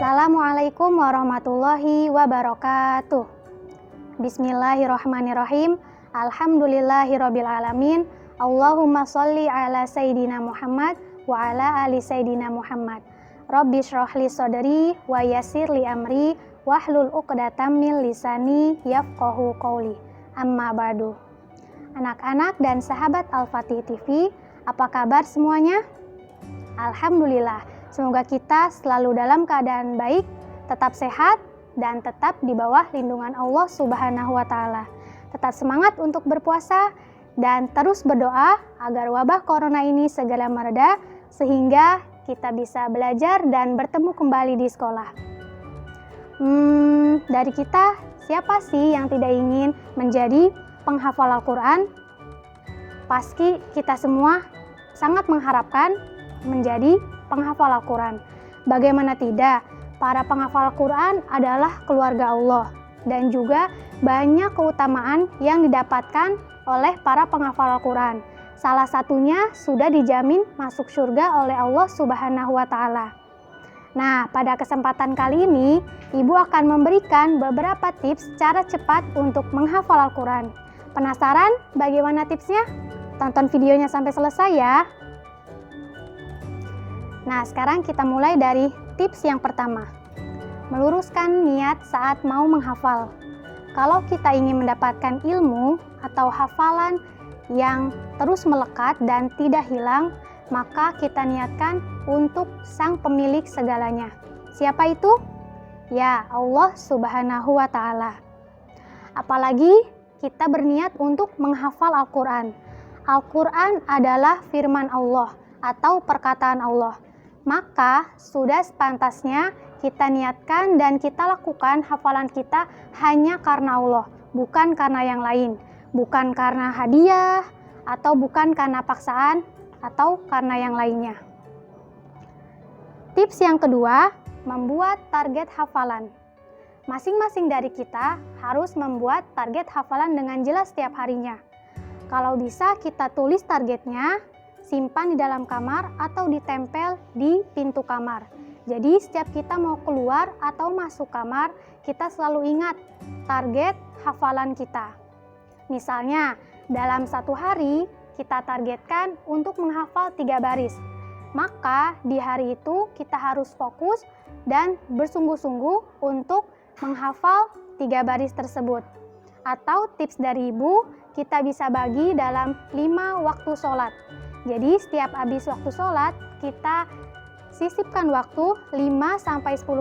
Assalamualaikum warahmatullahi wabarakatuh. Bismillahirrahmanirrahim. Alhamdulillahirrabbilalamin. Allahumma sholli ala Sayyidina Muhammad wa ala ali Sayyidina Muhammad. Rabbi shrahli sodri wa yassir li amri wahlul uqdatam min lisani yafqahu qawli. Amma ba'du. Anak-anak dan sahabat Al-Fatih TV, apa kabar semuanya? Alhamdulillah, semoga kita selalu dalam keadaan baik, tetap sehat, dan tetap di bawah lindungan Allah Subhanahu wa Ta'ala. Tetap semangat untuk berpuasa dan terus berdoa agar wabah corona ini segera mereda, sehingga kita bisa belajar dan bertemu kembali di sekolah. Dari kita, siapa sih yang tidak ingin menjadi penghafal Al-Quran? Pasti kita semua sangat mengharapkan menjadi penghafal Al-Quran. Bagaimana tidak, para penghafal Al-Quran adalah keluarga Allah, dan juga banyak keutamaan yang didapatkan oleh para penghafal Al-Quran. Salah satunya sudah dijamin masuk surga oleh Allah Subhanahu wa Ta'ala. Nah, pada kesempatan kali ini, Ibu akan memberikan beberapa tips cara cepat untuk menghafal Al-Quran. Penasaran bagaimana tipsnya? Tonton videonya sampai selesai ya. Nah, sekarang kita mulai dari tips yang pertama. Meluruskan niat saat mau menghafal. Kalau kita ingin mendapatkan ilmu atau hafalan yang terus melekat dan tidak hilang, maka kita niatkan untuk Sang Pemilik segalanya. Siapa itu? Ya, Allah Subhanahu wa Ta'ala. Apalagi kita berniat untuk menghafal Al-Quran. Al-Quran adalah firman Allah atau perkataan Allah. Maka sudah sepantasnya kita niatkan dan kita lakukan hafalan kita hanya karena Allah, bukan karena yang lain, bukan karena hadiah, atau bukan karena paksaan, atau karena yang lainnya. Tips yang kedua, membuat target hafalan. Masing-masing dari kita harus membuat target hafalan dengan jelas setiap harinya. Kalau bisa kita tulis targetnya, simpan di dalam kamar atau ditempel di pintu kamar. Jadi setiap kita mau keluar atau masuk kamar, kita selalu ingat target hafalan kita. Misalnya, dalam satu hari kita targetkan untuk menghafal 3 baris. Maka di hari itu kita harus fokus dan bersungguh-sungguh untuk menghafal 3 baris tersebut. Atau tips dari Ibu, kita bisa bagi dalam 5 waktu sholat. Jadi setiap habis waktu sholat, kita sisipkan waktu 5-10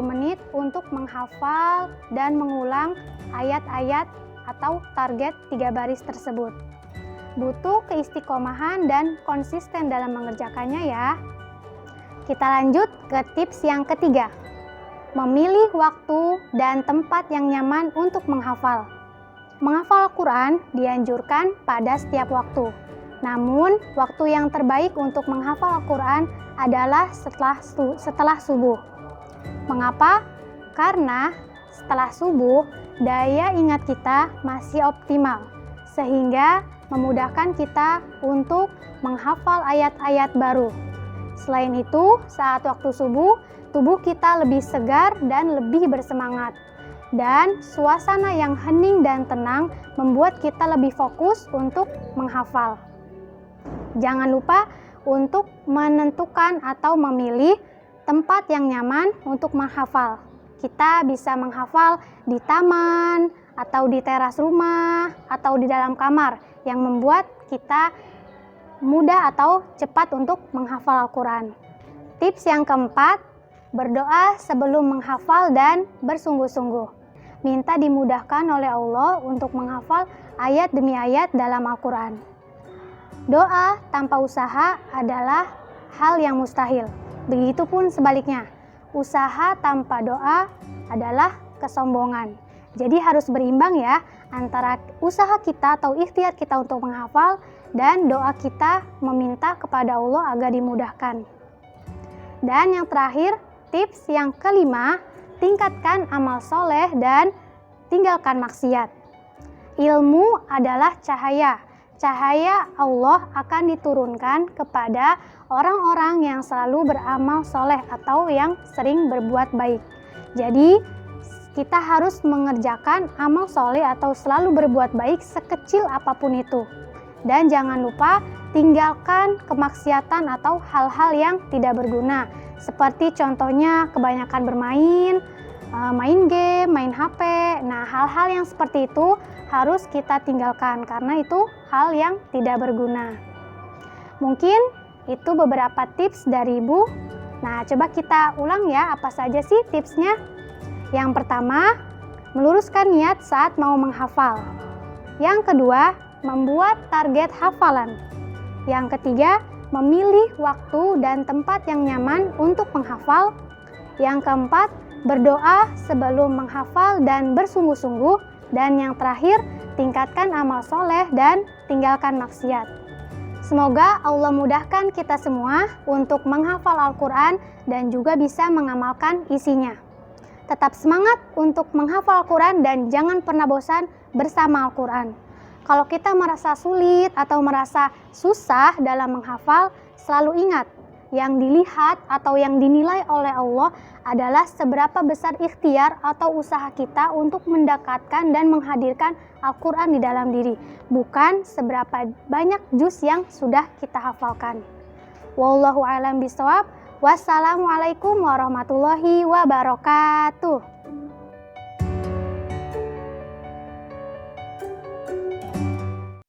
menit untuk menghafal dan mengulang ayat-ayat atau target 3 baris tersebut. Butuh keistiqomahan dan konsisten dalam mengerjakannya ya. Kita lanjut ke tips yang ketiga. Memilih waktu dan tempat yang nyaman untuk menghafal. Menghafal Al-Quran dianjurkan pada setiap waktu. Namun, waktu yang terbaik untuk menghafal Al-Quran adalah setelah subuh. Mengapa? Karena setelah subuh, daya ingat kita masih optimal, sehingga memudahkan kita untuk menghafal ayat-ayat baru. Selain itu, saat waktu subuh, tubuh kita lebih segar dan lebih bersemangat. Dan suasana yang hening dan tenang membuat kita lebih fokus untuk menghafal. Jangan lupa untuk menentukan atau memilih tempat yang nyaman untuk menghafal. Kita bisa menghafal di taman, atau di teras rumah, atau di dalam kamar, yang membuat kita mudah atau cepat untuk menghafal Al-Quran. Tips yang keempat, berdoa sebelum menghafal dan bersungguh-sungguh. Minta dimudahkan oleh Allah untuk menghafal ayat demi ayat dalam Al-Quran. Doa tanpa usaha adalah hal yang mustahil. Begitupun sebaliknya, usaha tanpa doa adalah kesombongan. Jadi harus berimbang ya, antara usaha kita atau ikhtiar kita untuk menghafal dan doa kita meminta kepada Allah agar dimudahkan. Dan yang terakhir, tips yang kelima, tingkatkan amal soleh dan tinggalkan maksiat. Ilmu adalah cahaya. Cahaya Allah akan diturunkan kepada orang-orang yang selalu beramal soleh atau yang sering berbuat baik. Jadi, kita harus mengerjakan amal soleh atau selalu berbuat baik sekecil apapun itu. Dan jangan lupa tinggalkan kemaksiatan atau hal-hal yang tidak berguna. Seperti contohnya kebanyakan bermain, main game, main HP. Nah, hal-hal yang seperti itu harus kita tinggalkan karena itu hal yang tidak berguna. Mungkin itu beberapa tips dari Ibu. Nah, coba kita ulang ya, apa saja sih tipsnya? Yang pertama, meluruskan niat saat mau menghafal. Yang kedua, membuat target hafalan. Yang ketiga, memilih waktu dan tempat yang nyaman untuk menghafal. Yang keempat, berdoa sebelum menghafal dan bersungguh-sungguh. Dan yang terakhir, tingkatkan amal soleh dan tinggalkan maksiat. Semoga Allah mudahkan kita semua untuk menghafal Al-Quran dan juga bisa mengamalkan isinya. Tetap semangat untuk menghafal Al-Quran dan jangan pernah bosan bersama Al-Quran. Kalau kita merasa sulit atau merasa susah dalam menghafal, selalu ingat, yang dilihat atau yang dinilai oleh Allah adalah seberapa besar ikhtiar atau usaha kita untuk mendekatkan dan menghadirkan Al-Quran di dalam diri, bukan seberapa banyak juz yang sudah kita hafalkan. Wallahu a'lam bishawab. Wassalamualaikum warahmatullahi wabarakatuh.